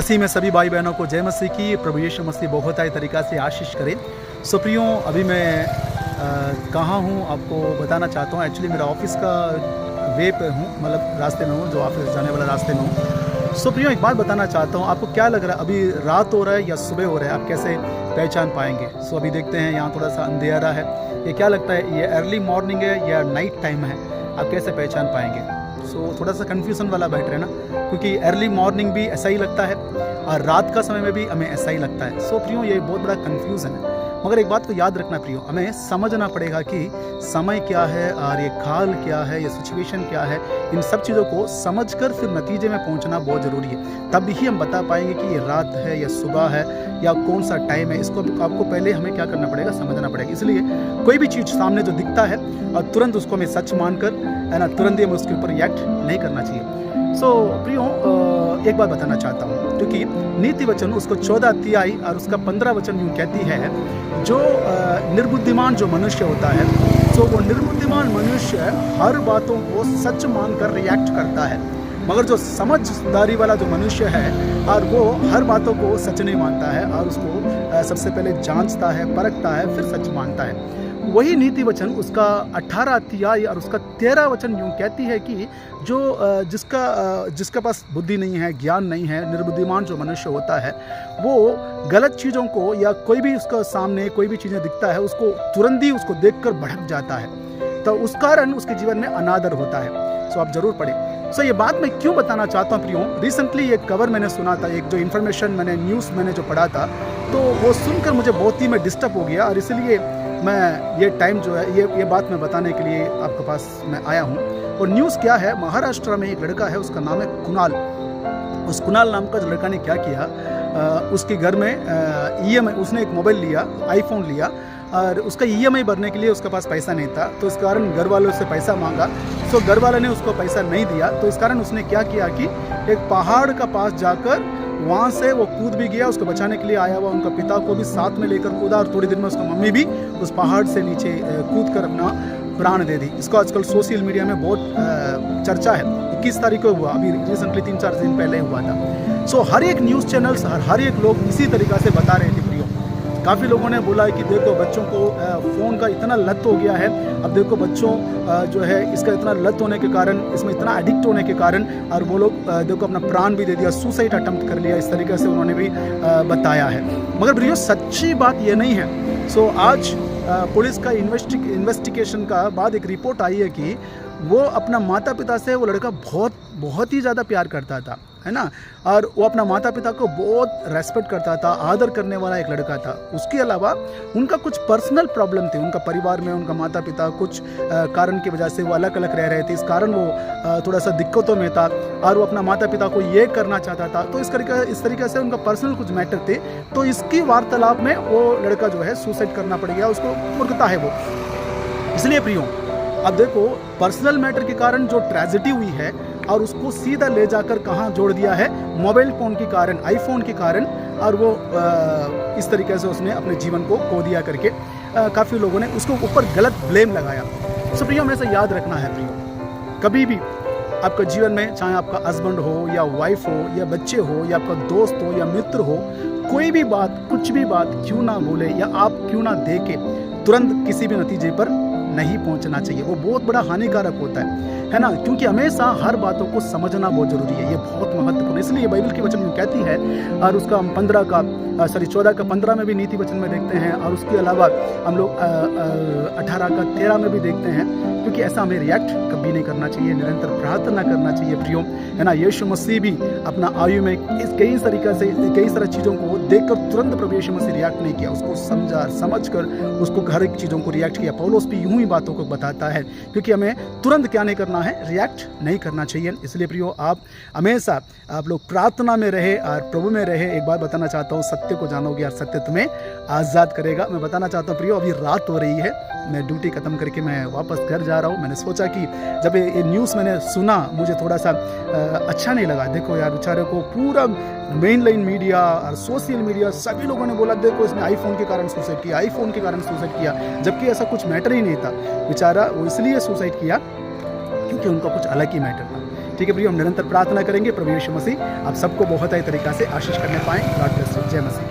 मसीह में सभी भाई बहनों को जय मसीह की। प्रभु यीशु मसीह बहुत ही तरीक़ा से आशीष करें। सो प्रियो, अभी मैं कहाँ हूँ आपको बताना चाहता हूँ। एक्चुअली मेरा ऑफिस का वे पे हूँ, मतलब रास्ते में हूँ, जो ऑफिस जाने वाला रास्ते में हूँ। सो प्रियो, एक बात बताना चाहता हूँ, आपको क्या लग रहा है अभी रात हो रहा है या सुबह हो रहा है, आप कैसे पहचान पाएंगे? सो अभी देखते हैं, यहाँ थोड़ा सा अंधेरा है। ये क्या लगता है, ये अर्ली मॉर्निंग है या नाइट टाइम है, आप कैसे पहचान पाएंगे? सो थोड़ा सा कन्फ्यूज़न वाला बैठ रहे ना, क्योंकि अर्ली मॉर्निंग भी ऐसा ही लगता है और रात का समय में भी हमें ऐसा ही लगता है। सो प्रियो, ये बहुत बड़ा कन्फ्यूज़न है। मगर एक बात को याद रखना प्रियो, हमें समझना पड़ेगा कि समय क्या है और ये काल क्या है, ये सिचुएशन क्या है। इन सब चीज़ों को समझकर फिर नतीजे में पहुंचना बहुत ज़रूरी है। तब ही हम बता पाएंगे कि ये रात है या सुबह है या कौन सा टाइम है। इसको आपको पहले हमें क्या करना पड़ेगा, समझना पड़ेगा। इसलिए कोई भी चीज़ सामने जो दिखता है और तुरंत उसको हमें सच मानकर, है ना, तुरंत ही हमें उसके ऊपर रिएक्ट नहीं करना चाहिए। सो प्रियो, एक बात बताना चाहता हूँ, क्योंकि नीति वचन उसको 14 तिहाई और उसका 15 वचन यूँ कहती है, जो निर्बुद्धिमान जो मनुष्य होता है, तो वो निर्बुद्धिमान मनुष्य हर बातों को सच मानकर रिएक्ट करता है, मगर जो समझदारी वाला जो मनुष्य है और वो हर बातों को सच नहीं मानता है और उसको सबसे पहले जांचता है, परखता है, फिर सच मानता है। वही नीति वचन उसका 18 अध्याय और उसका 13 वचन यूँ कहती है कि जो जिसका पास बुद्धि नहीं है, ज्ञान नहीं है, निर्बुद्धिमान जो मनुष्य होता है, वो गलत चीज़ों को या कोई भी उसका सामने कोई भी चीज़ें दिखता है, उसको तुरंत ही उसको देखकर भड़क जाता है। तो उस कारण उसके जीवन में अनादर होता है। सो आप जरूर पढ़ें। सो ये बात मैं क्यों बताना चाहता हूँ प्रियो, रिसेंटली एक कवर मैंने सुना था, एक जो इन्फॉर्मेशन मैंने न्यूज़ मैंने जो पढ़ा था, तो वो सुनकर मुझे बहुत ही मैं डिस्टर्ब हो गया और इसलिए मैं ये टाइम जो है ये बात मैं बताने के लिए आपके पास मैं आया हूँ। और न्यूज़ क्या है, महाराष्ट्र में एक लड़का है, उसका नाम है कुणाल। उस कुणाल नाम का जो लड़का ने क्या किया, उसके घर में EMI, उसने एक मोबाइल लिया, आईफोन लिया और उसका EMI भरने के लिए उसके पास पैसा नहीं था, तो इस कारण घर वालों से पैसा मांगा। तो घर वाले ने उसको पैसा नहीं दिया, तो इस कारण उसने क्या किया कि एक पहाड़ का पास जाकर वहाँ से वो कूद भी गया। उसको बचाने के लिए आया हुआ उनका पिता को भी साथ में लेकर कूदा और थोड़ी देर में उसका मम्मी भी उस पहाड़ से नीचे कूद कर अपना प्राण दे दी। इसको आजकल सोशल मीडिया में बहुत चर्चा है। 21 तारीख को हुआ, अभी रिसेंटली 3-4 दिन पहले हुआ था। सो हर एक न्यूज़ चैनल्स, हर एक लोग इसी तरीक़ा से बता रहे थे प्रियो। काफ़ी लोगों ने बोला है कि देखो बच्चों को फ़ोन का इतना लत हो गया है, अब देखो बच्चों जो है इसका इतना लत होने के कारण, इसमें इतना एडिक्ट होने के कारण, और वो लोग देखो अपना प्राण भी दे दिया, सुसाइड अटेम्प्ट कर लिया, इस तरीके से उन्होंने भी बताया है। मगर प्रियो, सच्ची बात ये नहीं है। सो आज पुलिस का इन्वेस्टिगेशन का बाद एक रिपोर्ट आई है कि वो अपना माता पिता से, वो लड़का बहुत ही ज़्यादा प्यार करता था, है ना, और वो अपना माता पिता को बहुत रेस्पेक्ट करता था, आदर करने वाला एक लड़का था। उसके अलावा उनका कुछ पर्सनल प्रॉब्लम थे, उनका परिवार में उनका माता पिता कुछ कारण की वजह से वो अलग अलग रह रहे थे, इस कारण वो थोड़ा सा दिक्कतों में था और वो अपना माता पिता को ये करना चाहता था। तो इस तरीके से उनका पर्सनल कुछ मैटर थे। तो इसकी वार्तालाप में वो लड़का जो है सुसाइड करना पड़ गया, उसको मूर्खता है वो। इसलिए प्रियो, अब देखो पर्सनल मैटर के कारण जो ट्रेजेडी हुई है और उसको सीधा ले जाकर कहाँ जोड़ दिया है, मोबाइल फ़ोन के कारण, आईफोन के कारण, और वो इस तरीके से उसने अपने जीवन को खो दिया करके काफ़ी लोगों ने उसको ऊपर गलत ब्लेम लगाया। सो प्रियो, हमेशा याद रखना है प्रियो, कभी भी आपका जीवन में, चाहे आपका हस्बैंड हो या वाइफ हो या बच्चे हो या आपका दोस्त हो या मित्र हो, कोई भी बात, कुछ भी बात क्यों ना बोले या आप क्यों ना देके तुरंत किसी भी नतीजे पर नहीं पहुंचना चाहिए। वो बहुत बड़ा हानिकारक होता है ना, क्योंकि हमेशा हर बातों को समझना बहुत जरूरी है, ये बहुत महत्वपूर्ण। इसलिए बाइबल की वचन कहती है, और उसका हम 14 का 15 में भी नीति वचन में देखते हैं, और उसके अलावा हम लोग 18 का 13 में भी देखते हैं, क्योंकि ऐसा हमें रिएक्ट कभी नहीं करना चाहिए, निरंतर प्रार्थना करना चाहिए प्रियो, है ना। यीशु मसीह भी अपना आयु में कई सारी चीज़ों को देखकर तुरंत प्रभु यीशु मसीह रिएक्ट नहीं किया, उसको समझकर उसको हर एक चीज़ों को रिएक्ट किया। पौलुस भी यूं ही बातों को बताता है, क्योंकि हमें तुरंत क्या नहीं करना है, रिएक्ट नहीं करना चाहिए। इसलिए प्रियो, आप हमेशा आप लोग प्रार्थना में रहे और प्रभु में रहे। एक बात बताना चाहता हूँ, सत्य को जानोगे और सत्य तुम्हें आज़ाद करेगा। मैं बताना चाहता हूँ प्रियो, अभी रात हो रही है, मैं ड्यूटी ख़त्म करके मैं वापस घर जा रहा हूँ। मैंने सोचा कि जब ये न्यूज़ मैंने सुना, मुझे थोड़ा सा अच्छा नहीं लगा। देखो यार, बेचारे को पूरा मेन लाइन मीडिया और सोशल मीडिया सभी लोगों ने बोला देखो इसने आईफोन के कारण सुसाइड किया, आईफोन के कारण सुसाइड किया, जबकि ऐसा कुछ मैटर ही नहीं था। बेचारा वो इसलिए सुसाइड किया क्योंकि उनका कुछ अलग ही मैटर था। ठीक है प्रियो, हम निरंतर प्रार्थना करेंगे प्रभु यीशु मसीह आप सबको बहुत ही तरीक़ा से आशीष करने पाएँ। God bless you. जय मसीह।